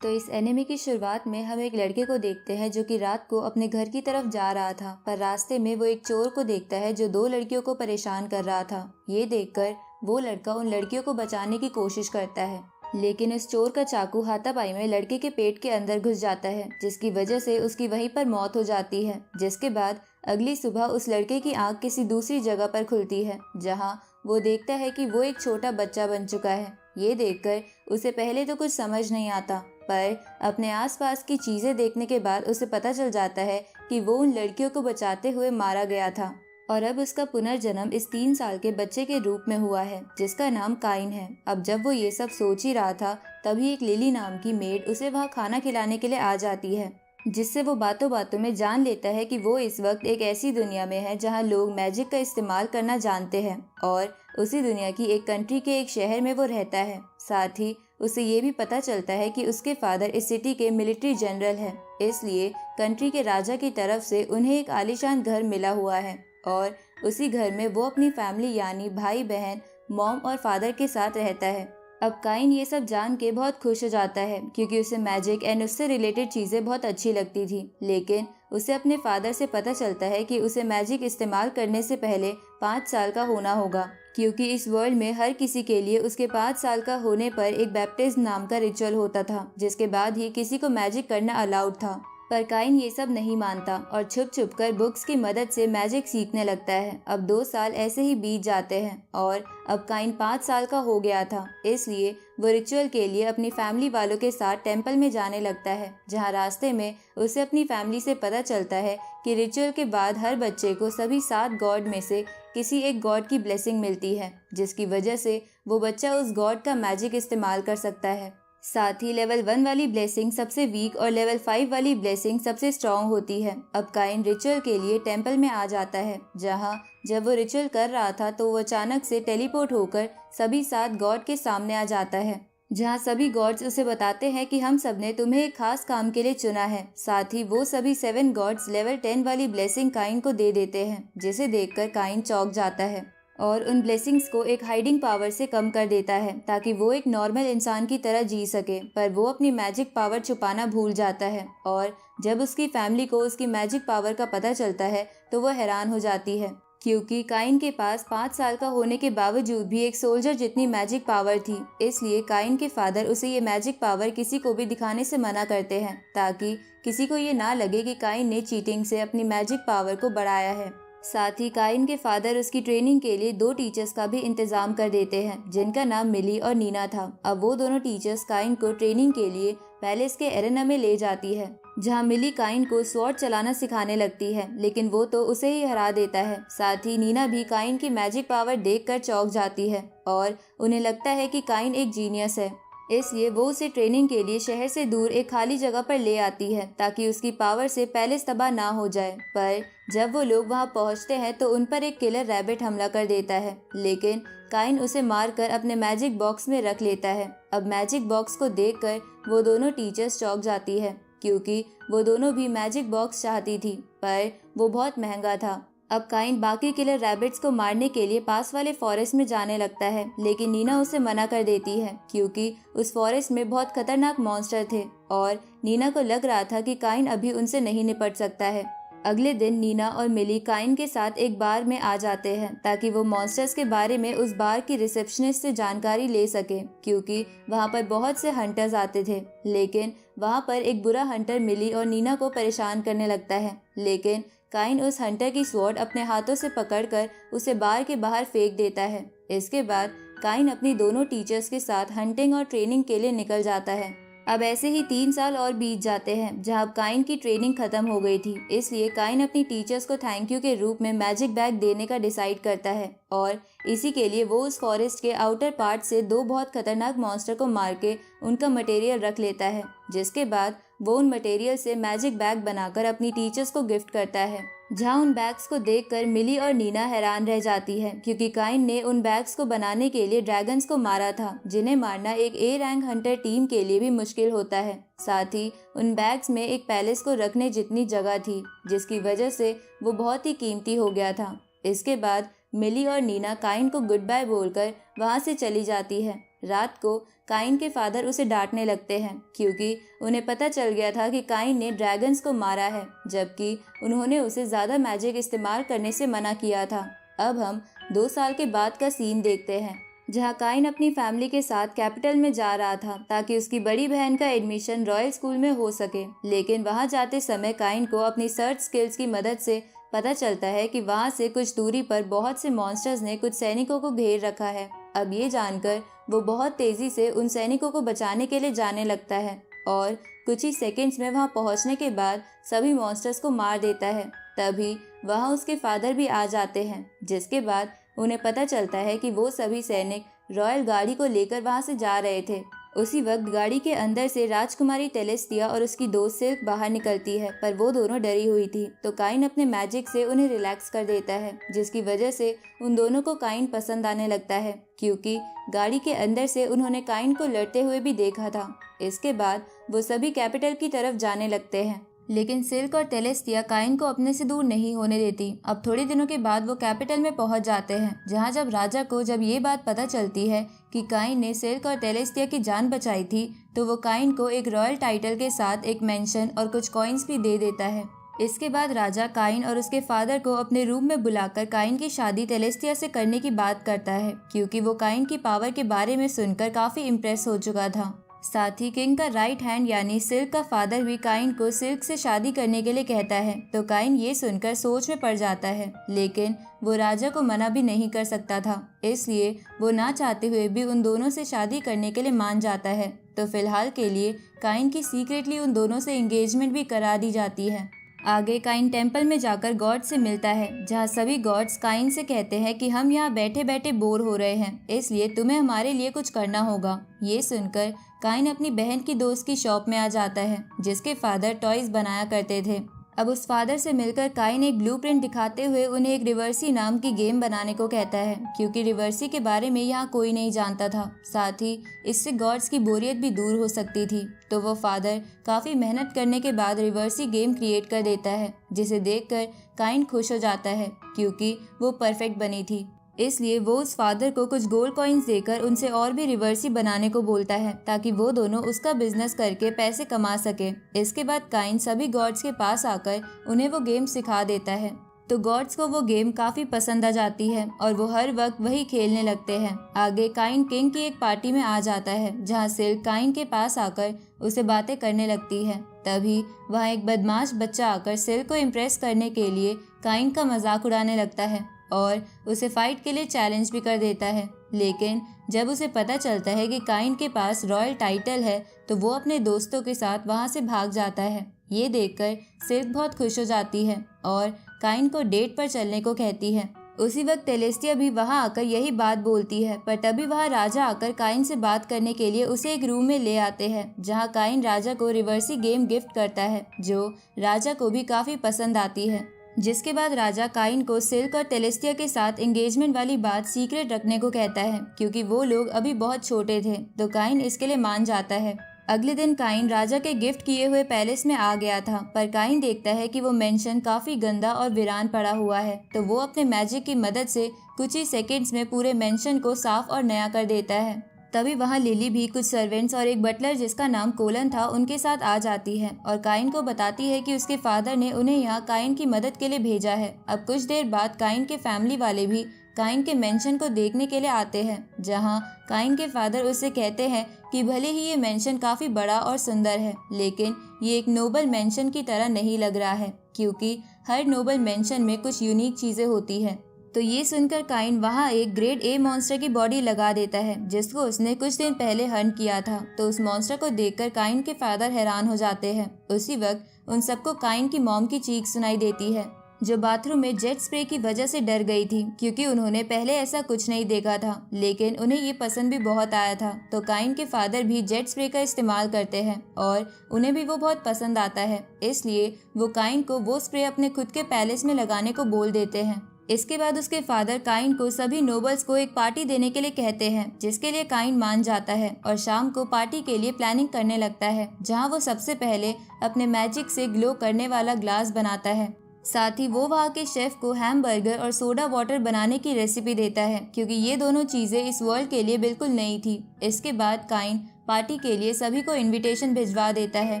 तो इस एनिमे की शुरुआत में हम एक लड़के को देखते हैं जो कि रात को अपने घर की तरफ जा रहा था, पर रास्ते में वो एक चोर को देखता है जो दो लड़कियों को परेशान कर रहा था। ये देखकर वो लड़का उन लड़कियों को बचाने की कोशिश करता है, लेकिन इस चोर का चाकू हाथापाई में लड़के के पेट के अंदर घुस जाता है, जिसकी वजह से उसकी वहीं पर मौत हो जाती है। जिसके बाद अगली सुबह उस लड़के की आंख किसी दूसरी जगह पर खुलती है, जहां वो देखता है कि वो एक छोटा बच्चा बन चुका है। ये देखकर उसे पहले तो कुछ समझ नहीं आता, पर अपने आसपास की चीजें देखने के बाद उसे पता चल जाता है कि वो उन लड़कियों को बचाते हुए मारा गया था और अब उसका पुनर्जन्म इस 3 साल के बच्चे के रूप में हुआ है, जिसका नाम काइन है। अब जब वो ये सब सोच ही रहा था, तभी एक लिली नाम की मेड उसे वहाँ खाना खिलाने के लिए आ जाती है, जिससे वो बातों बातों में जान लेता है कि वो इस वक्त एक ऐसी दुनिया में है जहाँ लोग मैजिक का इस्तेमाल करना जानते हैं और उसी दुनिया की एक कंट्री के एक शहर में वो रहता है। साथ ही उसे ये भी पता चलता है कि उसके फादर इस सिटी के मिलिट्री जनरल हैं, इसलिए कंट्री के राजा की तरफ से उन्हें एक आलीशान घर मिला हुआ है और उसी घर में वो अपनी फैमिली यानी भाई बहन, मॉम और फादर के साथ रहता है। अब काइन ये सब जान के बहुत खुश हो जाता है क्योंकि उसे मैजिक एंड उससे रिलेटेड चीजें बहुत अच्छी लगती थी, लेकिन उसे अपने फादर से पता चलता है कि उसे मैजिक इस्तेमाल करने से पहले 5 साल का होना होगा, क्योंकि इस वर्ल्ड में हर किसी के लिए उसके 5 साल का होने पर एक बैप्टिज्म नाम का रिचुअल होता था, जिसके बाद ही किसी को मैजिक करना अलाउड था। पर काइन ये सब नहीं मानता और छुप छुप कर बुक्स की मदद से मैजिक सीखने लगता है। अब 2 साल ऐसे ही बीत जाते हैं और अब काइन 5 साल का हो गया था, इसलिए वो रिचुअल के लिए अपनी फैमिली वालों के साथ टेंपल में जाने लगता है, जहाँ रास्ते में उसे अपनी फैमिली से पता चलता है कि रिचुअल के बाद हर बच्चे को सभी 7 गॉड में से किसी एक गॉड की ब्लेसिंग मिलती है, जिसकी वजह से वो बच्चा उस गॉड का मैजिक इस्तेमाल कर सकता है। साथ ही लेवल 1 वाली ब्लेसिंग सबसे वीक और लेवल 5 वाली ब्लेसिंग सबसे स्ट्रॉन्ग होती है। अब काइन रिचुअल के लिए टेंपल में आ जाता है, जहां जब वो रिचुअल कर रहा था तो वो अचानक से टेलीपोर्ट होकर सभी 7 गॉड के सामने आ जाता है, जहां सभी गॉड्स उसे बताते हैं कि हम सबने तुम्हें एक खास काम के लिए चुना है। साथ ही वो सभी 7 गॉड्स लेवल 10 वाली ब्लेसिंग काइन को दे देते हैं, जिसे देखकर काइन चौंक जाता है और उन ब्लेसिंग्स को एक हाइडिंग पावर से कम कर देता है ताकि वो एक नॉर्मल इंसान की तरह जी सके। पर वो अपनी मैजिक पावर छुपाना भूल जाता है और जब उसकी फैमिली को उसकी मैजिक पावर का पता चलता है तो वो हैरान हो जाती है, क्योंकि काइन के पास 5 साल का होने के बावजूद भी एक सोल्जर जितनी मैजिक पावर थी। इसलिए काइन के फादर उसे ये मैजिक पावर किसी को भी दिखाने से मना करते हैं, ताकि किसी को ये ना लगे कि काइन ने चीटिंग से अपनी मैजिक पावर को बढ़ाया है। साथ ही काइन के फादर उसकी ट्रेनिंग के लिए 2 टीचर्स का भी इंतजाम कर देते हैं, जिनका नाम मिली और नीना था। अब वो दोनों टीचर्स काइन को ट्रेनिंग के लिए पैलेस के एरेना में ले जाती है, जहां मिली काइन को स्वॉर्ड चलाना सिखाने लगती है, लेकिन वो तो उसे ही हरा देता है। साथ ही नीना भी काइन की मैजिक पावर देखकर चौंक जाती है और उन्हें लगता है कि काइन एक जीनियस है, इसलिए वो उसे ट्रेनिंग के लिए शहर से दूर एक खाली जगह पर ले आती है ताकि उसकी पावर से पैलेस तबाह ना हो जाए। पर जब वो लोग वहां पहुंचते हैं तो उन पर एक किलर रैबिट हमला कर देता है, लेकिन काइन उसे मारकर अपने मैजिक बॉक्स में रख लेता है। अब मैजिक बॉक्स को देखकर वो दोनों टीचर्स चौंक जाती है, क्योंकि वो दोनों भी मैजिक बॉक्स चाहती थी, पर वो बहुत महंगा था। अब काइन बाकी किलर रैबिट्स को मारने के लिए पास वाले फॉरेस्ट में जाने लगता है, लेकिन नीना उसे मना कर देती है क्योंकि उस फॉरेस्ट में बहुत खतरनाक मॉन्स्टर थे और नीना को लग रहा था कि काइन अभी उनसे नहीं निपट सकता है। अगले दिन नीना और मिली काइन के साथ एक बार में आ जाते हैं ताकि वो मॉन्स्टर्स के बारे में उस बार की रिसेप्शनिस्ट से जानकारी ले सके, क्योंकि वहाँ पर बहुत से हंटर्स आते थे। लेकिन वहाँ पर एक बुरा हंटर मिली और नीना को परेशान करने लगता है, लेकिन काइन उस हंटर की स्वॉर्ड अपने हाथों से पकड़कर उसे बार के बाहर फेंक देता है। इसके बाद काइन अपनी दोनों टीचर्स के साथ हंटिंग और ट्रेनिंग के लिए निकल जाता है। अब ऐसे ही 3 साल और बीत जाते हैं, जहां अब काइन की ट्रेनिंग खत्म हो गई थी, इसलिए काइन अपनी टीचर्स को थैंक यू के रूप में मैजिक बैग देने का डिसाइड करता है और इसी के लिए वो उस फॉरेस्ट के आउटर पार्ट से 2 बहुत खतरनाक मॉन्स्टर को मार के उनका मटेरियल रख लेता है, जिसके बाद वो उन मटेरियल से मैजिक बैग बनाकर अपनी टीचर्स को गिफ्ट करता है। जहां उन बैग्स को देखकर मिली और नीना हैरान रह जाती है, क्योंकि काइन ने उन बैग्स को बनाने के लिए ड्रैगन्स को मारा था, जिन्हें मारना एक ए रैंक हंटर टीम के लिए भी मुश्किल होता है। साथ ही उन बैग्स में एक पैलेस को रखने जितनी जगह थी, जिसकी वजह से वो बहुत ही कीमती हो गया था। इसके बाद मिली और नीना काइन को गुड बाय बोलकर वहां से चली जाती है रात को काइन के फादर उसे डांटने लगते हैं क्योंकि उन्हें पता चल गया था कि काइन ने ड्रैगन्स को मारा है, जबकि उन्होंने उसे ज़्यादा मैजिक इस्तेमाल करने से मना किया था। अब हम 2 साल के बाद का सीन देखते हैं, जहां काइन अपनी फैमिली के साथ कैपिटल में जा रहा था ताकि उसकी बड़ी बहन का एडमिशन रॉयल स्कूल में हो सके। लेकिन वहां जाते समय काइन को अपनी सर्च स्किल्स की मदद से पता चलता है कि वहां से कुछ दूरी पर बहुत से मॉन्स्टर्स ने कुछ सैनिकों को घेर रखा है। अब ये जानकर वो बहुत तेजी से उन सैनिकों को बचाने के लिए जाने लगता है और कुछ ही सेकंड्स में वहां पहुंचने के बाद सभी मॉन्स्टर्स को मार देता है। तभी वहां उसके फादर भी आ जाते हैं, जिसके बाद उन्हें पता चलता है कि वो सभी सैनिक रॉयल गाड़ी को लेकर वहां से जा रहे थे। उसी वक्त गाड़ी के अंदर से राजकुमारी टेलेस्टिया और उसकी दोस्त सिल्क बाहर निकलती है, पर वो दोनों डरी हुई थी। तो काइन अपने मैजिक से उन्हें रिलैक्स कर देता है, जिसकी वजह से उन दोनों को काइन पसंद आने लगता है क्योंकि गाड़ी के अंदर से उन्होंने काइन को लड़ते हुए भी देखा था। इसके बाद वो सभी कैपिटल की तरफ जाने लगते हैं, लेकिन सिल्क और टेलेस्टिया काइन को अपने से दूर नहीं होने देती। अब थोड़े दिनों के बाद वो कैपिटल में पहुंच जाते हैं, जहां जब राजा को ये बात पता चलती है कि काइन ने सिल्क और टेलेस्टिया की जान बचाई थी, तो वो काइन को एक रॉयल टाइटल के साथ एक मेंशन और कुछ कॉइन्स भी दे देता है। इसके बाद राजा काइन और उसके फादर को अपने रूम में बुलाकर काइन की शादी टेलेस्टिया से करने की बात करता है, क्योंकि वो काइन की पावर के बारे में सुनकर काफी इम्प्रेस हो चुका था। साथ ही किंग का राइट हैंड यानी सिल्क का फादर भी काइन को सिल्क से शादी करने के लिए कहता है। तो काइन ये सुनकर सोच में पड़ जाता है, लेकिन वो राजा को मना भी नहीं कर सकता था, इसलिए वो ना चाहते हुए भी उन दोनों से शादी करने के लिए मान जाता है। तो फिलहाल के लिए काइन की सीक्रेटली उन दोनों से एंगेजमेंट भी करा दी जाती है। आगे काइन टेम्पल में जाकर गॉड से मिलता है, जहाँ सभी गॉड्स काइन से कहते हैं कि हम यहाँ बैठे बैठे बोर हो रहे हैं, इसलिए तुम्हें हमारे लिए कुछ करना होगा। ये सुनकर काइन अपनी बहन की दोस्त की शॉप में आ जाता है, जिसके फादर टॉयज बनाया करते थे। अब उस फादर से मिलकर काइन एक ब्लूप्रिंट दिखाते हुए उन्हें एक रिवर्सी नाम की गेम बनाने को कहता है, क्योंकि रिवर्सी के बारे में यहाँ कोई नहीं जानता था। साथ ही इससे गॉड्स की बोरियत भी दूर हो सकती थी। तो वो फादर काफी मेहनत करने के बाद रिवर्सी गेम क्रिएट कर देता है, जिसे देखकर काइन खुश हो जाता है क्योंकि वो परफेक्ट बनी थी। इसलिए वो उस फादर को कुछ गोल्ड कॉइन्स देकर उनसे और भी रिवर्सी बनाने को बोलता है, ताकि वो दोनों उसका बिजनेस करके पैसे कमा सके। इसके बाद काइन सभी गॉड्स के पास आकर उन्हें वो गेम सिखा देता है। तो गॉड्स को वो गेम काफी पसंद आ जाती है और वो हर वक्त वही खेलने लगते हैं। आगे काइन किंग की एक पार्टी में आ जाता है, जहाँ सिल्क काइन के पास आकर उसे बातें करने लगती है। तभी वहाँ एक बदमाश बच्चा आकर सिल्क को इम्प्रेस करने के लिए काइन का मजाक उड़ाने लगता है और उसे फाइट के लिए चैलेंज भी कर देता है। लेकिन जब उसे पता चलता है कि काइन के पास रॉयल टाइटल है, तो वो अपने दोस्तों के साथ वहाँ से भाग जाता है। ये देखकर सिल्क बहुत खुश हो जाती है और काइन को डेट पर चलने को कहती है। उसी वक्त टेलेस्टिया भी वहाँ आकर यही बात बोलती है, पर तभी वहाँ राजा आकर काइन से बात करने के लिए उसे एक रूम में ले आते हैं, जहाँ काइन राजा को रिवर्सी गेम गिफ्ट करता है, जो राजा को भी काफी पसंद आती है। जिसके बाद राजा काइन को सिल्क और टेलेस्टिया के साथ एंगेजमेंट वाली बात सीक्रेट रखने को कहता है, क्योंकि वो लोग अभी बहुत छोटे थे। तो काइन इसके लिए मान जाता है। अगले दिन काइन राजा के गिफ्ट किए हुए पैलेस में आ गया था, पर काइन देखता है कि वो मेंशन काफी गंदा और वीरान पड़ा हुआ है। तो वो अपने मैजिक की मदद से कुछ ही सेकेंड्स में पूरे मेंशन को साफ और नया कर देता है। तभी वहाँ लिली भी कुछ सर्वेंट्स और एक बटलर जिसका नाम कोलन था उनके साथ आ जाती है और काइन को बताती है कि उसके फादर ने उन्हें यहाँ काइन की मदद के लिए भेजा है। अब कुछ देर बाद काइन के फैमिली वाले भी काइन के मेंशन को देखने के लिए आते हैं, जहाँ काइन के फादर उससे कहते हैं कि भले ही ये मेंशन काफी बड़ा और सुंदर है, लेकिन ये एक नोबल मेंशन की तरह नहीं लग रहा है, क्योंकि हर नोबल मेंशन में कुछ यूनिक चीजें होती है। तो ये सुनकर काइन वहाँ एक ग्रेड ए मॉन्स्टर की बॉडी लगा देता है, जिसको उसने कुछ दिन पहले हंट किया था। तो उस मॉन्स्टर को देखकर काइन के फादर हैरान हो जाते हैं। उसी वक्त उन सबको काइन की मॉम की चीख सुनाई देती है, जो बाथरूम में जेट स्प्रे की वजह से डर गई थी, क्योंकि उन्होंने पहले ऐसा कुछ नहीं देखा था, लेकिन उन्हें ये पसंद भी बहुत आया था। तो काइन के फादर भी जेट स्प्रे का इस्तेमाल करते हैं और उन्हें भी वो बहुत पसंद आता है, इसलिए वो काइन को वो स्प्रे अपने खुद के पैलेस में लगाने को बोल देते हैं। इसके बाद उसके फादर काइन को सभी नोबल्स को एक पार्टी देने के लिए कहते हैं, जिसके लिए काइन मान जाता है और शाम को पार्टी के लिए प्लानिंग करने लगता है, जहां वो सबसे पहले अपने मैजिक से ग्लो करने वाला ग्लास बनाता है। साथ ही वो वहाँ के शेफ को हैमबर्गर और सोडा वाटर बनाने की रेसिपी देता है, क्योंकि ये दोनों चीजें इस वर्ल्ड के लिए बिल्कुल नई थी। इसके बाद काइन पार्टी के लिए सभी को इनविटेशन भिजवा देता है,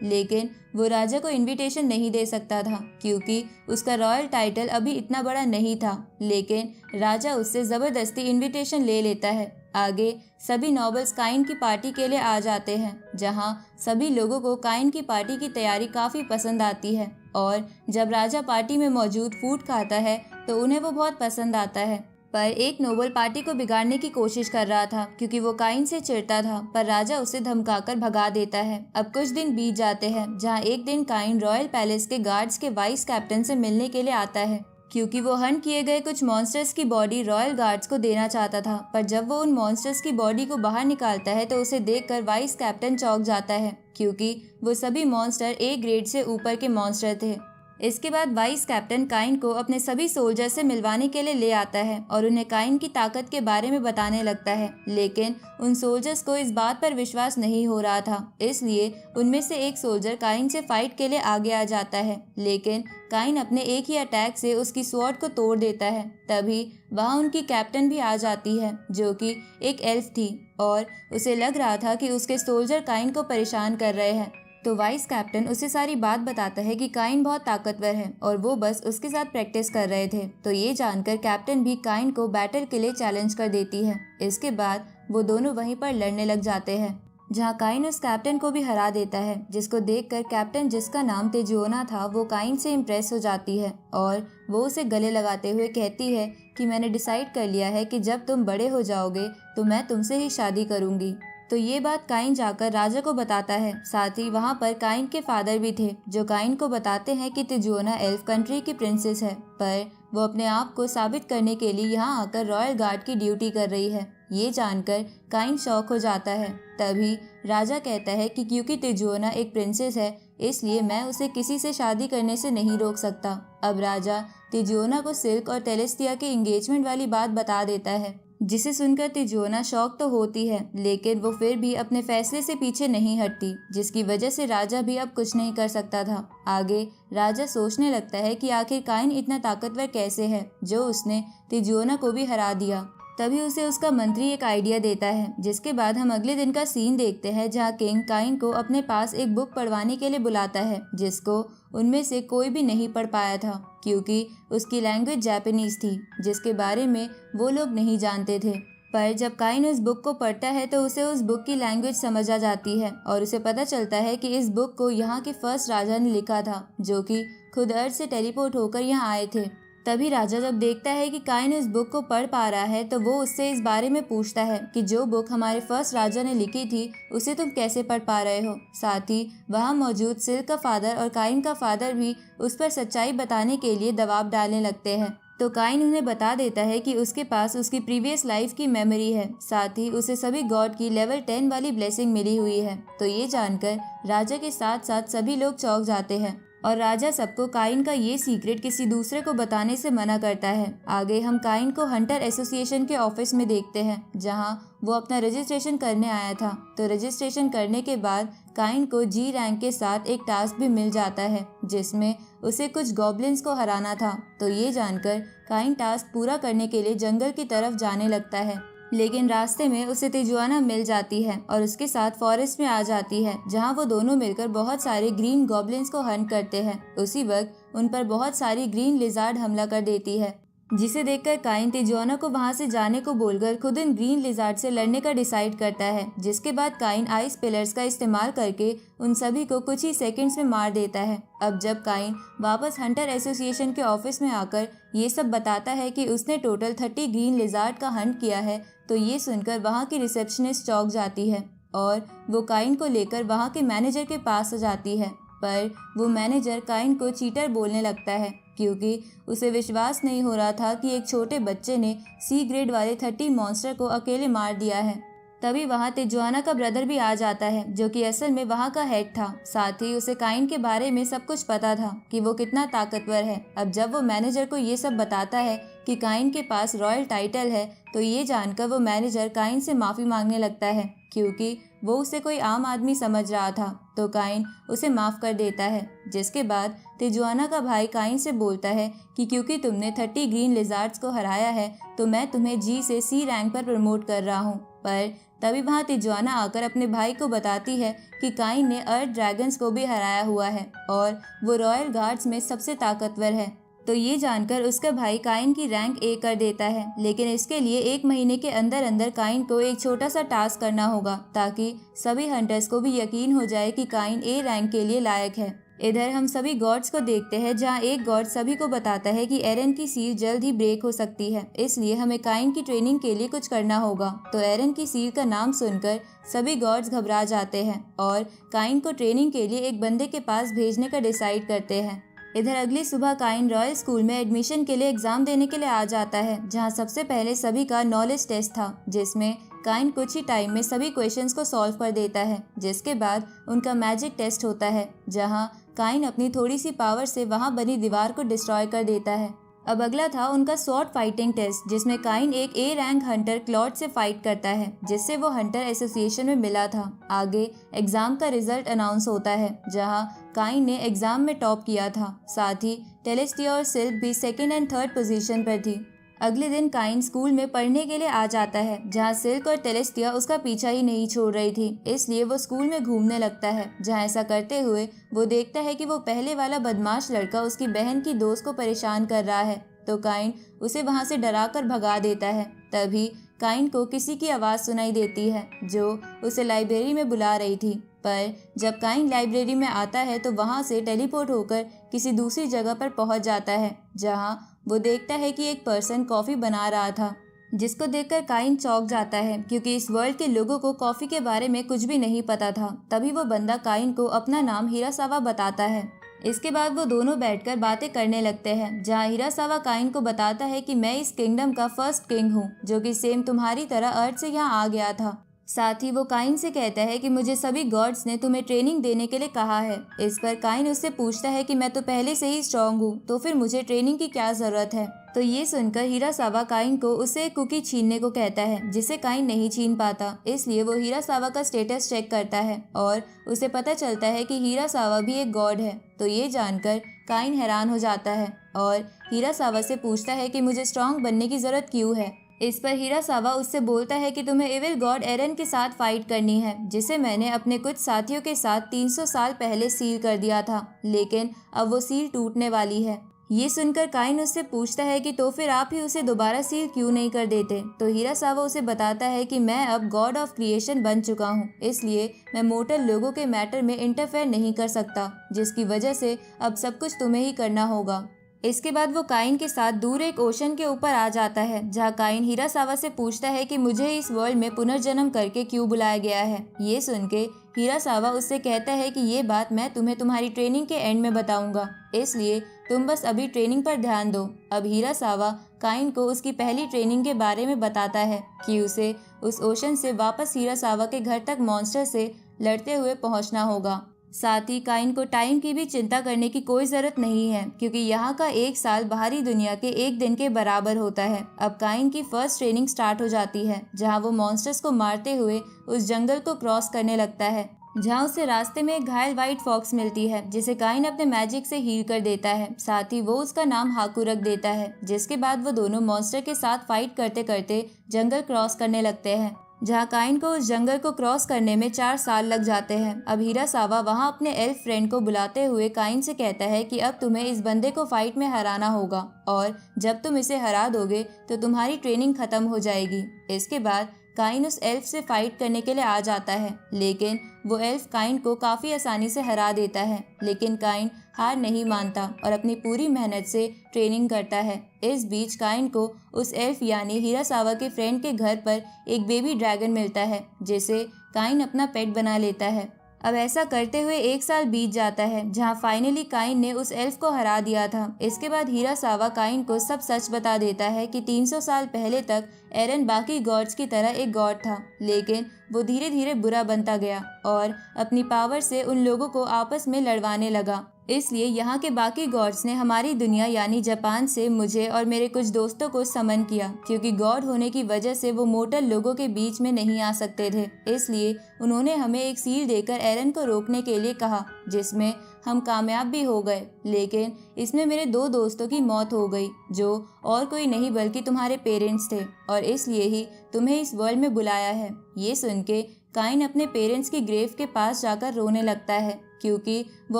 लेकिन वो राजा को इनविटेशन नहीं दे सकता था क्योंकि उसका रॉयल टाइटल अभी इतना बड़ा नहीं था। लेकिन राजा उससे जबरदस्ती इनविटेशन ले लेता है। आगे सभी नॉबल्स काइन की पार्टी के लिए आ जाते हैं, जहां सभी लोगों को काइन की पार्टी की तैयारी काफी पसंद आती है और जब राजा पार्टी में मौजूद फूड खाता है तो उन्हें वो बहुत पसंद आता है। पर एक नोबल पार्टी को बिगाड़ने की कोशिश कर रहा था क्योंकि वो काइन से चिढ़ता था, पर राजा उसे धमकाकर भगा देता है। अब कुछ दिन बीत जाते हैं, जहां एक दिन काइन रॉयल पैलेस के गार्ड्स के वाइस कैप्टन से मिलने के लिए आता है क्योंकि वो हंट किए गए कुछ मॉन्स्टर्स की बॉडी रॉयल गार्ड्स को देना चाहता था। पर जब वो उन मॉन्स्टर्स की बॉडी को बाहर निकालता है तो उसे देखकर वाइस कैप्टन चौंक जाता है क्योंकि वो सभी मॉन्स्टर ए ग्रेड से ऊपर के मॉन्स्टर थे। इसके बाद वाइस कैप्टन काइन को अपने सभी सोल्जर से मिलवाने के लिए ले आता है और उन्हें काइन की ताकत के बारे में बताने लगता है, लेकिन उन सोल्जर्स को इस बात पर विश्वास नहीं हो रहा था। इसलिए उनमें से एक सोल्जर काइन से फाइट के लिए आगे आ जाता है, लेकिन काइन अपने एक ही अटैक से उसकी स्वॉर्ड को तोड़ देता है। तभी वहाँ उनकी कैप्टन भी आ जाती है, जो कि एक एल्फ थी और उसे लग रहा था कि उसके सोल्जर काइन को परेशान कर रहे हैं। तो वाइस कैप्टन उसे सारी बात बताता है कि काइन बहुत ताकतवर है और वो बस उसके साथ प्रैक्टिस कर रहे थे। तो ये जानकर कैप्टन भी काइन को बैटल के लिए चैलेंज कर देती है। इसके बाद वो दोनों वहीं पर लड़ने लग जाते हैं, जहाँ काइन उस कैप्टन को भी हरा देता है, जिसको देखकर कैप्टन, जिसका नाम तेजुओना था, वो काइन से इम्प्रेस हो जाती है और वो उसे गले लगाते हुए कहती है कि मैंने डिसाइड कर लिया है कि जब तुम बड़े हो जाओगे तो मैं तुमसे ही शादी करूंगी। तो ये बात काइन जाकर राजा को बताता है। साथ ही वहाँ पर काइन के फादर भी थे, जो काइन को बताते हैं कि तेजुओना एल्फ कंट्री की प्रिंसेस है, पर वो अपने आप को साबित करने के लिए यहाँ आकर रॉयल गार्ड की ड्यूटी कर रही है। ये जानकर काइन शॉक हो जाता है। तभी राजा कहता है कि क्योंकि तेजुओना एक प्रिंसेस है, इसलिए मैं उसे किसी से शादी करने से नहीं रोक सकता। अब राजा तेजुओना को सिल्क और तेलेस्टिया के एंगेजमेंट वाली बात बता देता है, जिसे सुनकर तेजुओना शॉक तो होती है, लेकिन वो फिर भी अपने फैसले से पीछे नहीं हटती, जिसकी वजह से राजा भी अब कुछ नहीं कर सकता था। आगे राजा सोचने लगता है कि आखिर काइन इतना ताकतवर कैसे है, जो उसने तेजुओना को भी हरा दिया। तभी उसे उसका मंत्री एक आइडिया देता है, जिसके बाद हम अगले दिन का सीन देखते हैं, जहाँ किंग काइन को अपने पास एक बुक पढ़वाने के लिए बुलाता है, जिसको उनमें से कोई भी नहीं पढ़ पाया था क्योंकि उसकी लैंग्वेज जापानीज थी, जिसके बारे में वो लोग नहीं जानते थे। पर जब काइन उस बुक को पढ़ता है तो उसे उस बुक की लैंग्वेज समझ आ जाती है और उसे पता चलता है कि इस बुक को यहाँ के फर्स्ट राजा ने लिखा था, जो कि खुद अर्थ से टेलीपोर्ट होकर यहाँ आए थे। तभी राजा जब देखता है कि काइन उस बुक को पढ़ पा रहा है तो वो उससे इस बारे में पूछता है कि जो बुक हमारे फर्स्ट राजा ने लिखी थी उसे तुम कैसे पढ़ पा रहे हो। साथ ही वहाँ मौजूद सिल्क का फादर और काइन का फादर भी उस पर सच्चाई बताने के लिए दबाव डालने लगते हैं। तो काइन उन्हें बता देता है कि उसके पास उसकी प्रीवियस लाइफ की मेमोरी है, साथ ही उसे सभी गॉड की लेवल 10 वाली ब्लेसिंग मिली हुई है। तो ये जानकर राजा के साथ साथ सभी लोग चौंक जाते हैं और राजा सबको काइन का ये सीक्रेट किसी दूसरे को बताने से मना करता है। आगे हम काइन को हंटर एसोसिएशन के ऑफिस में देखते हैं, जहां वो अपना रजिस्ट्रेशन करने आया था। तो रजिस्ट्रेशन करने के बाद काइन को जी रैंक के साथ एक टास्क भी मिल जाता है, जिसमें उसे कुछ गॉब्लिन्स को हराना था। तो ये जानकर काइन टास्क पूरा करने के लिए जंगल की तरफ जाने लगता है, लेकिन रास्ते में उसे तेजुआना मिल जाती है और उसके साथ फॉरेस्ट में आ जाती है, जहां वो दोनों मिलकर बहुत सारे ग्रीन गॉब्लिन्स को हंट करते हैं। उसी वक्त उन पर बहुत सारी ग्रीन लिजार्ड हमला कर देती है, जिसे देखकर काइन तेजुआना को वहां से जाने को बोलकर खुद इन ग्रीन लिजार्ड से लड़ने का डिसाइड करता है। जिसके बाद काइन आइस पिलर्स का इस्तेमाल करके उन सभी को कुछ ही सेकंड्स में मार देता है। अब जब काइन वापस हंटर एसोसिएशन के ऑफिस में आकर ये सब बताता है कि उसने टोटल 30 ग्रीन लिजार्ड का हंट किया है, तो ये सुनकर वहाँ की रिसेप्शनिस्ट चौंक जाती है और वो काइन को लेकर वहाँ के मैनेजर के पास आ जाती है। पर वो मैनेजर काइन को चीटर बोलने लगता है, क्योंकि उसे विश्वास नहीं हो रहा था कि एक छोटे बच्चे ने सी ग्रेड वाले 30 मॉन्स्टर को अकेले मार दिया है। तभी वहाँ तिजुआना का ब्रदर भी आ जाता है, जो कि असल में वहाँ का हेड था। साथ ही उसे काइन के बारे में सब कुछ पता था कि वो कितना ताकतवर है। अब जब वो मैनेजर को ये सब बताता है कि काइन के पास रॉयल टाइटल है, तो ये जानकर वो मैनेजर काइन से माफ़ी मांगने लगता है, क्योंकि वो उसे कोई आम आदमी समझ रहा था। तो काइन उसे माफ़ कर देता है। जिसके बाद तिजुआना का भाई काइन से बोलता है कि क्योंकि तुमने 30 ग्रीन लिजार्ड्स को हराया है, तो मैं तुम्हें जी से सी रैंक पर प्रमोट कर रहा हूँ। पर तभी वहाँ तिजुआना आकर अपने भाई को बताती है कि काइन ने अर्थ ड्रैगन्स को भी हराया हुआ है और वो रॉयल गार्ड्स में सबसे ताकतवर है। तो ये जानकर उसका भाई काइन की रैंक ए कर देता है, लेकिन इसके लिए 1 महीने के अंदर अंदर काइन को एक छोटा सा टास्क करना होगा, ताकि सभी हंटर्स को भी यकीन हो जाए कि काइन ए रैंक के लिए लायक है। इधर हम सभी गॉड्स को देखते हैं, जहां एक गॉड सभी को बताता है कि एरन की सील जल्द ही ब्रेक हो सकती है, इसलिए हमें काइन की ट्रेनिंग के लिए कुछ करना होगा। तो एरन की सील का नाम सुनकर सभी गॉड्स घबरा जाते हैं और काइन को ट्रेनिंग के लिए एक बंदे के पास भेजने का डिसाइड करते हैं। इधर अगली सुबह काइन रॉयल स्कूल में एडमिशन के लिए एग्जाम देने के लिए आ जाता है, जहां सबसे पहले सभी का नॉलेज टेस्ट था, जिसमें काइन कुछ ही टाइम में सभी क्वेश्चंस को सॉल्व कर देता है। जिसके बाद उनका मैजिक टेस्ट होता है, जहां काइन अपनी थोड़ी सी पावर से वहां बनी दीवार को डिस्ट्रॉय कर देता है। अब अगला था उनका स्वॉर्ड फाइटिंग टेस्ट, जिसमें काइन एक ए रैंक हंटर क्लॉड से फाइट करता है, जिससे वो हंटर एसोसिएशन में मिला था। आगे एग्जाम का रिजल्ट अनाउंस होता है, जहां काइन ने एग्जाम में टॉप किया था। साथ ही टेलेस्टिया और सिल्क भी 2nd और 3rd पोजीशन पर थी। अगले दिन काइन स्कूल में पढ़ने के लिए आ जाता है, जहां सिल्क और टेलेस्टिया उसका पीछा ही नहीं छोड़ रही थी, इसलिए वो स्कूल में घूमने लगता है। जहां ऐसा करते हुए वो देखता है कि वो पहले वाला बदमाश लड़का उसकी बहन की दोस्त को परेशान कर रहा है, तो काइन उसे वहां से डराकर भगा देता है। तभी काइन को किसी की आवाज़ सुनाई देती है, जो उसे लाइब्रेरी में बुला रही थी। पर जब काइन लाइब्रेरी में आता है तो वहां से टेलीपोर्ट होकर किसी दूसरी जगह पर पहुंच जाता है, जहां वो देखता है कि एक पर्सन कॉफ़ी बना रहा था, जिसको देखकर काइन चौंक जाता है, क्योंकि इस वर्ल्ड के लोगों को कॉफ़ी के बारे में कुछ भी नहीं पता था। तभी वो बंदा काइन को अपना नाम हिरासावा बताता है। इसके बाद वो दोनों बैठकर बातें करने लगते हैं, जहाँ हिरासावा काइन को बताता है कि मैं इस किंगडम का फर्स्ट किंग हूँ, जो कि सेम तुम्हारी तरह अर्थ से यहाँ आ गया था। साथ ही वो काइन से कहता है कि मुझे सभी गॉड्स ने तुम्हें ट्रेनिंग देने के लिए कहा है। इस पर काइन उससे पूछता है कि मैं तो पहले से ही स्ट्रांग हूँ, तो फिर मुझे ट्रेनिंग की क्या जरूरत है। तो ये सुनकर हिरासावा काइन को उसे एक कुकी छीनने को कहता है, जिसे काइन नहीं छीन पाता। इसलिए वो हिरासावा का स्टेटस चेक करता है और उसे पता चलता है कि हिरासावा भी एक गॉड है। तो ये जानकर काइन हैरान हो जाता है और हिरासावा से पूछता है कि मुझे स्ट्रांग बनने की जरूरत क्यों है। इस पर हिरासावा उससे बोलता है कि तुम्हें एविल गॉड एरन के साथ फाइट करनी है, जिसे मैंने अपने कुछ साथियों के साथ 300 साल पहले सील कर दिया था, लेकिन अब वो सील टूटने वाली है। ये सुनकर काइन उससे पूछता है कि तो फिर आप ही उसे दोबारा सील क्यों नहीं कर देते। तो हिरासावा उसे बताता है कि मैं अब गॉड ऑफ क्रिएशन बन चुका हूँ, इसलिए मैं मोर्टल लोगों के मैटर में इंटरफेयर नहीं कर सकता, जिसकी वजह से अब सब कुछ तुम्हें ही करना होगा। इसके बाद वो काइन के साथ दूर एक ओशन के ऊपर आ जाता है, जहाँ काइन हिरासावा से पूछता है कि मुझे इस वर्ल्ड में पुनर्जन्म करके क्यों बुलाया गया है। ये सुन के हिरासावा उससे कहता है कि ये बात मैं तुम्हें तुम्हारी ट्रेनिंग के एंड में बताऊंगा, इसलिए तुम बस अभी ट्रेनिंग पर ध्यान दो। अब हिरासावा काइन को उसकी पहली ट्रेनिंग के बारे में बताता है कि उसे उस ओशन से वापस हिरासावा के घर तक मॉन्स्टर से लड़ते हुए पहुंचना होगा। साथ ही काइन को टाइम की भी चिंता करने की कोई जरूरत नहीं है, क्योंकि यहाँ का 1 साल बाहरी दुनिया के 1 दिन के बराबर होता है। अब काइन की फर्स्ट ट्रेनिंग स्टार्ट हो जाती है, जहाँ वो मॉन्स्टर्स को मारते हुए उस जंगल को क्रॉस करने लगता है, जहाँ उसे रास्ते में एक घायल व्हाइट फॉक्स मिलती है, जिसे काइन अपने मैजिक से हील कर देता है। साथ ही वो उसका नाम हाकू रख देता है। जिसके बाद वो दोनों मॉन्स्टर के साथ फाइट करते करते जंगल क्रॉस करने लगते हैं, जहाँ काइन को उस जंगल को क्रॉस करने में 4 साल लग जाते हैं। अब हिरासावा वहाँ अपने एल्फ फ्रेंड को बुलाते हुए काइन से कहता है कि अब तुम्हें इस बंदे को फाइट में हराना होगा, और जब तुम इसे हरा दोगे तो तुम्हारी ट्रेनिंग खत्म हो जाएगी। इसके बाद काइन उस एल्फ से फाइट करने के लिए आ जाता है, लेकिन वो एल्फ काइन को काफ़ी आसानी से हरा देता है। लेकिन काइन हार नहीं मानता और अपनी पूरी मेहनत से ट्रेनिंग करता है। इस बीच काइन को उस एल्फ यानी हिरासावा के फ्रेंड के घर पर एक बेबी ड्रैगन मिलता है, जिसे काइन अपना पेट बना लेता है। अब ऐसा करते हुए 1 साल बीत जाता है, जहाँ फाइनली काइन ने उस एल्फ को हरा दिया था। इसके बाद हिरासावा काइन को सब सच बता देता है कि 300 साल पहले तक एरन बाकी गॉड्स की तरह एक गॉड था, लेकिन वो धीरे धीरे बुरा बनता गया और अपनी पावर से उन लोगों को आपस में लड़वाने लगा। इसलिए यहाँ के बाकी गॉड्स ने हमारी दुनिया यानी जापान से मुझे और मेरे कुछ दोस्तों को समन किया, क्योंकि गॉड होने की वजह से वो मोर्टल लोगों के बीच में नहीं आ सकते थे। इसलिए उन्होंने हमें एक सील देकर एरन को रोकने के लिए कहा, जिसमें हम कामयाब भी हो गए। लेकिन इसमें मेरे 2 दोस्तों की मौत हो गई, जो और कोई नहीं बल्कि तुम्हारे पेरेंट्स थे, और इसलिए ही तुम्हें इस वर्ल्ड में बुलाया है। ये सुन के काइन अपने पेरेंट्स की ग्रेव के पास जाकर रोने लगता है, क्योंकि वो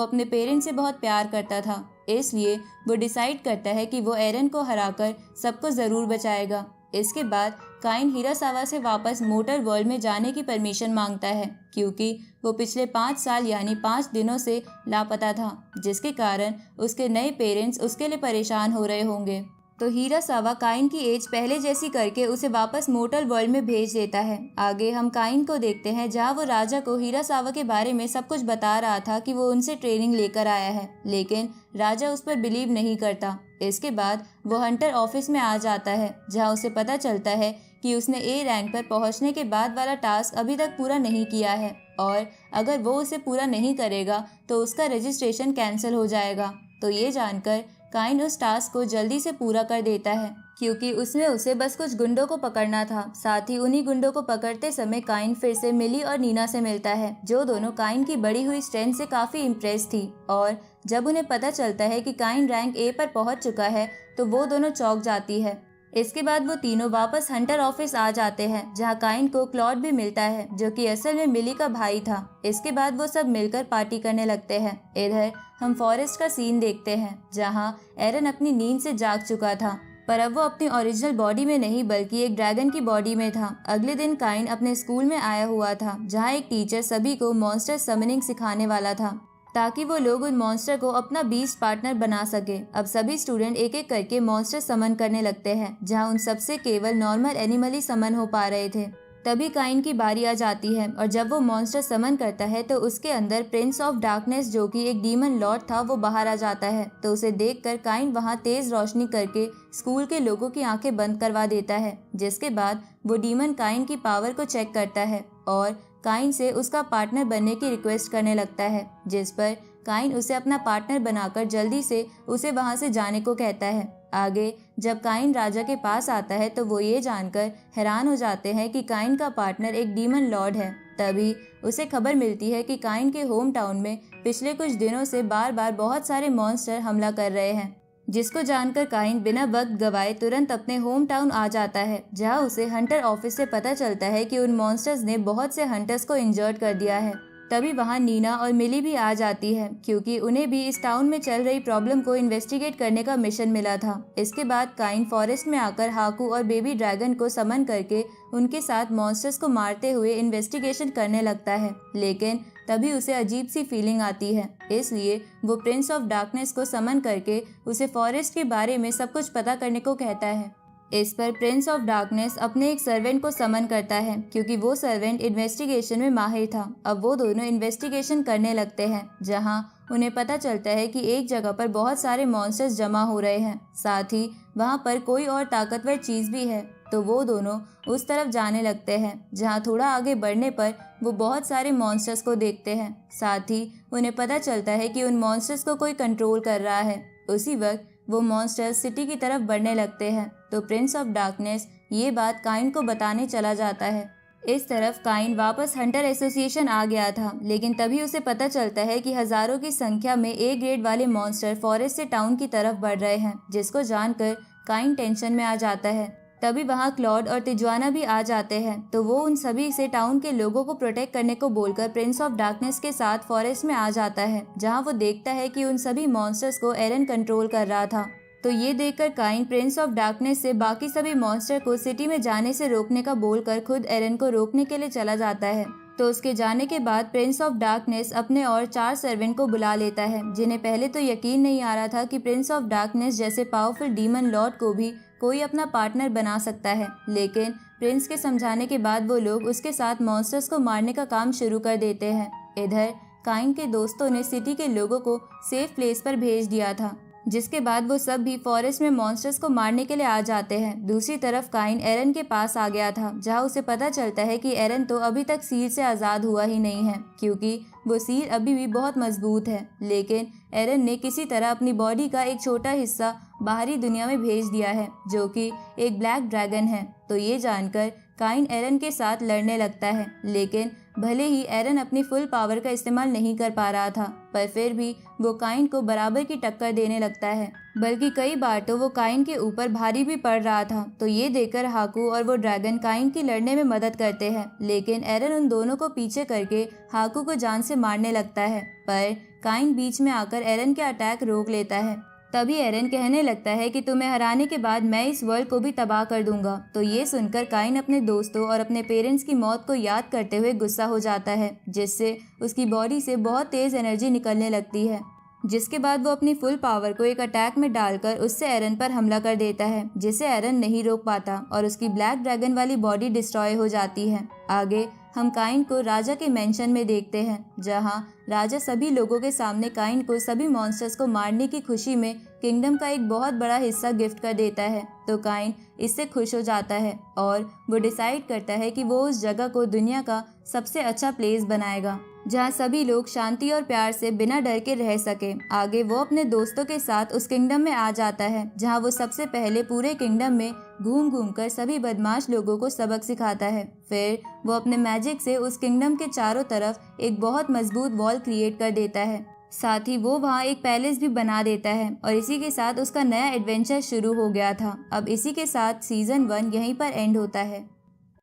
अपने पेरेंट्स से बहुत प्यार करता था। इसलिए वो डिसाइड करता है कि वो एरन को हराकर सबको ज़रूर बचाएगा। इसके बाद काइन हिरासावा से वापस मोटर वर्ल्ड में जाने की परमिशन मांगता है, क्योंकि वो पिछले 5 साल यानी 5 दिनों से लापता था, जिसके कारण उसके नए पेरेंट्स उसके लिए परेशान हो रहे होंगे। तो हिरासावा काइन की एज पहले जैसी करके उसे वापस मोर्टल वर्ल्ड में भेज देता है। आगे हम काइन को देखते हैं, जहाँ वो राजा को हिरासावा के बारे में सब कुछ बता रहा था कि वो उनसे ट्रेनिंग लेकर आया है, लेकिन राजा उस पर बिलीव नहीं करता। इसके बाद वो हंटर ऑफिस में आ जाता है, जहाँ उसे पता चलता है कि उसने ए रैंक पर पहुंचने के बाद वाला टास्क अभी तक पूरा नहीं किया है, और अगर वो उसे पूरा नहीं करेगा तो उसका रजिस्ट्रेशन कैंसिल हो जाएगा। तो ये जानकर काइन उस टास्क को जल्दी से पूरा कर देता है, क्योंकि उसमें उसे बस कुछ गुंडों को पकड़ना था। साथ ही उन्हीं गुंडों को पकड़ते समय काइन फिर से मिली और नीना से मिलता है, जो दोनों काइन की बढ़ी हुई स्ट्रेंथ से काफी इम्प्रेस थी। और जब उन्हें पता चलता है कि काइन रैंक ए पर पहुंच चुका है, तो वो दोनों चौंक जाती है। इसके बाद वो तीनों वापस हंटर ऑफिस आ जाते हैं, जहाँ काइन को क्लॉड भी मिलता है, जो कि असल में मिली का भाई था। इसके बाद वो सब मिलकर पार्टी करने लगते हैं। इधर हम फॉरेस्ट का सीन देखते हैं, जहाँ एरन अपनी नींद से जाग चुका था, पर अब वो अपनी ओरिजिनल बॉडी में नहीं बल्कि एक ड्रैगन की बॉडी में था। अगले दिन काइन अपने स्कूल में आया हुआ था, जहाँ एक टीचर सभी को मॉन्स्टर समनिंग सिखाने वाला था, ताकि वो लोग उन मॉन्स्टर को अपना बीस्ट पार्टनर बना सके। अब सभी स्टूडेंट एक एक करके मॉन्स्टर समन करने लगते हैं, जहाँ उन सबसे केवल नॉर्मल एनिमल ही समन हो पा रहे थे। तभी काइन की बारी आ जाती है, और जब वो मॉन्स्टर समन करता है तो उसके अंदर प्रिंस ऑफ डार्कनेस, जो कि एक डीमन लॉर्ड था, वो बाहर आ जाता है। तो उसे देखकर काइन वहाँ तेज रोशनी करके स्कूल के लोगों की आंखें बंद करवा देता है, जिसके बाद वो डीमन काइन की पावर को चेक करता है और काइन से उसका पार्टनर बनने की रिक्वेस्ट करने लगता है, जिस पर काइन उसे अपना पार्टनर बनाकर जल्दी से उसे वहां से जाने को कहता है। आगे जब काइन राजा के पास आता है तो वो ये जानकर हैरान हो जाते हैं कि काइन का पार्टनर एक डीमन लॉर्ड है। तभी उसे खबर मिलती है कि काइन के होम टाउन में पिछले कुछ दिनों से बार बार बहुत सारे मॉन्स्टर हमला कर रहे हैं, जिसको जानकर काइन बिना वक्त गवाए तुरंत अपने होम टाउन आ जाता है, जहां उसे हंटर ऑफिस से पता चलता है कि उन मॉन्स्टर्स ने बहुत से हंटर्स को इंजर्ड कर दिया है। तभी वहां नीना और मिली भी आ जाती है, क्योंकि उन्हें भी इस टाउन में चल रही प्रॉब्लम को इन्वेस्टिगेट करने का मिशन मिला था। इसके बाद काइन फॉरेस्ट में आकर हाकू और बेबी ड्रैगन को समन करके उनके साथ मॉन्स्टर्स को मारते हुए इन्वेस्टिगेशन करने लगता है, लेकिन तभी उसे अजीब सी फीलिंग आती है। इसलिए वो प्रिंस ऑफ डार्कनेस को समन करके उसे फॉरेस्ट के बारे में सब कुछ पता करने को कहता है। इस पर प्रिंस ऑफ डार्कनेस अपने एक सर्वेंट को समन करता है, क्योंकि वो सर्वेंट इन्वेस्टिगेशन में माहिर था। अब वो दोनों इन्वेस्टिगेशन करने लगते हैं, जहां उन्हें पता चलता है कि एक जगह पर बहुत सारे मॉन्स्टर्स जमा हो रहे हैं, साथ ही वहां पर कोई और ताकतवर चीज भी है। तो वो दोनों उस तरफ जाने लगते हैं, जहां थोड़ा आगे बढ़ने पर वो बहुत सारे मॉन्स्टर्स को देखते हैं। साथ ही उन्हें पता चलता है कि उन मॉन्स्टर्स को कोई कंट्रोल कर रहा है। उसी वक्त वो मॉन्स्टर्स सिटी की तरफ बढ़ने लगते हैं। तो प्रिंस ऑफ डार्कनेस ये बात काइन को बताने चला जाता है। इस तरफ काइन वापस हंटर एसोसिएशन आ गया था, लेकिन तभी उसे पता चलता है कि हजारों की संख्या में ए ग्रेड वाले मॉन्स्टर फॉरेस्ट से टाउन की तरफ बढ़ रहे हैं, जिसको जानकर काइन टेंशन में आ जाता है। तभी वहाँ क्लॉड और तिजुआना भी आ जाते हैं, तो वो उन सभी से टाउन के लोगों को प्रोटेक्ट करने को बोलकर प्रिंस ऑफ डार्कनेस के साथ फॉरेस्ट में आ जाता है, जहाँ वो देखता है कि उन सभी मॉन्स्टर्स को एरन कंट्रोल कर रहा था। तो ये देखकर काइन प्रिंस ऑफ डार्कनेस से बाकी सभी मॉन्स्टर को सिटी में जाने से रोकने का बोलकर खुद एरन को रोकने के लिए चला जाता है। तो उसके जाने के बाद प्रिंस ऑफ डार्कनेस अपने और 4 सर्वेंट को बुला लेता है, जिन्हें पहले तो यकीन नहीं आ रहा था कि प्रिंस ऑफ डार्कनेस जैसे पावरफुल डीमन लॉर्ड को भी कोई अपना पार्टनर बना सकता है। लेकिन प्रिंस के समझाने के बाद वो लोग उसके साथ मॉन्स्टर्स को मारने का काम शुरू कर देते हैं। इधर काइन के दोस्तों ने सिटी के लोगों को सेफ प्लेस पर भेज दिया था, जिसके बाद वो सब भी फॉरेस्ट में मॉन्स्टर्स को मारने के लिए आ जाते हैं। दूसरी तरफ काइन एरन के पास आ गया था, जहां उसे पता चलता है कि एरन तो अभी तक सील से आज़ाद हुआ ही नहीं है, क्योंकि वो सील अभी भी बहुत मजबूत है। लेकिन एरन ने किसी तरह अपनी बॉडी का एक छोटा हिस्सा बाहरी दुनिया में भेज दिया है, जो कि एक ब्लैक ड्रैगन है। तो ये जानकर काइन एरन के साथ लड़ने लगता है, लेकिन भले ही एरन अपनी फुल पावर का इस्तेमाल नहीं कर पा रहा था, पर फिर भी वो काइन को बराबर की टक्कर देने लगता है। बल्कि कई बार तो वो काइन के ऊपर भारी भी पड़ रहा था। तो ये देखकर हाकू और वो ड्रैगन काइन की लड़ने में मदद करते हैं, लेकिन एरन उन दोनों को पीछे करके हाकू को जान से मारने लगता है। पर काइन बीच में आकर एरन के अटैक रोक लेता है। तभी एरन कहने लगता है कि तुम्हें हराने के बाद मैं इस वर्ल्ड को भी तबाह कर दूंगा। तो ये सुनकर काइन अपने दोस्तों और अपने पेरेंट्स की मौत को याद करते हुए गुस्सा हो जाता है, जिससे उसकी बॉडी से बहुत तेज एनर्जी निकलने लगती है। जिसके बाद वो अपनी फुल पावर को एक अटैक में डालकर उससे एरन पर हमला कर देता है, जिसे एरन नहीं रोक पाता और उसकी ब्लैक ड्रैगन वाली बॉडी डिस्ट्रॉय हो जाती है। आगे हम काइन को राजा के मेंशन में देखते हैं, जहां राजा सभी लोगों के सामने काइन को सभी मॉन्स्टर्स को मारने की खुशी में किंगडम का एक बहुत बड़ा हिस्सा गिफ्ट कर देता है। तो काइन इससे खुश हो जाता है और वो डिसाइड करता है कि वो उस जगह को दुनिया का सबसे अच्छा प्लेस बनाएगा, जहाँ सभी लोग शांति और प्यार से बिना डर के रह सके। आगे वो अपने दोस्तों के साथ उस किंगडम में आ जाता है, जहाँ वो सबसे पहले पूरे किंगडम में घूम घूम कर सभी बदमाश लोगों को सबक सिखाता है। फिर वो अपने मैजिक से उस किंगडम के चारों तरफ एक बहुत मजबूत वॉल क्रिएट कर देता है। साथ ही वो वहाँ एक पैलेस भी बना देता है और इसी के साथ उसका नया एडवेंचर शुरू हो गया था। अब इसी के साथ सीजन 1 यहीं पर एंड होता है।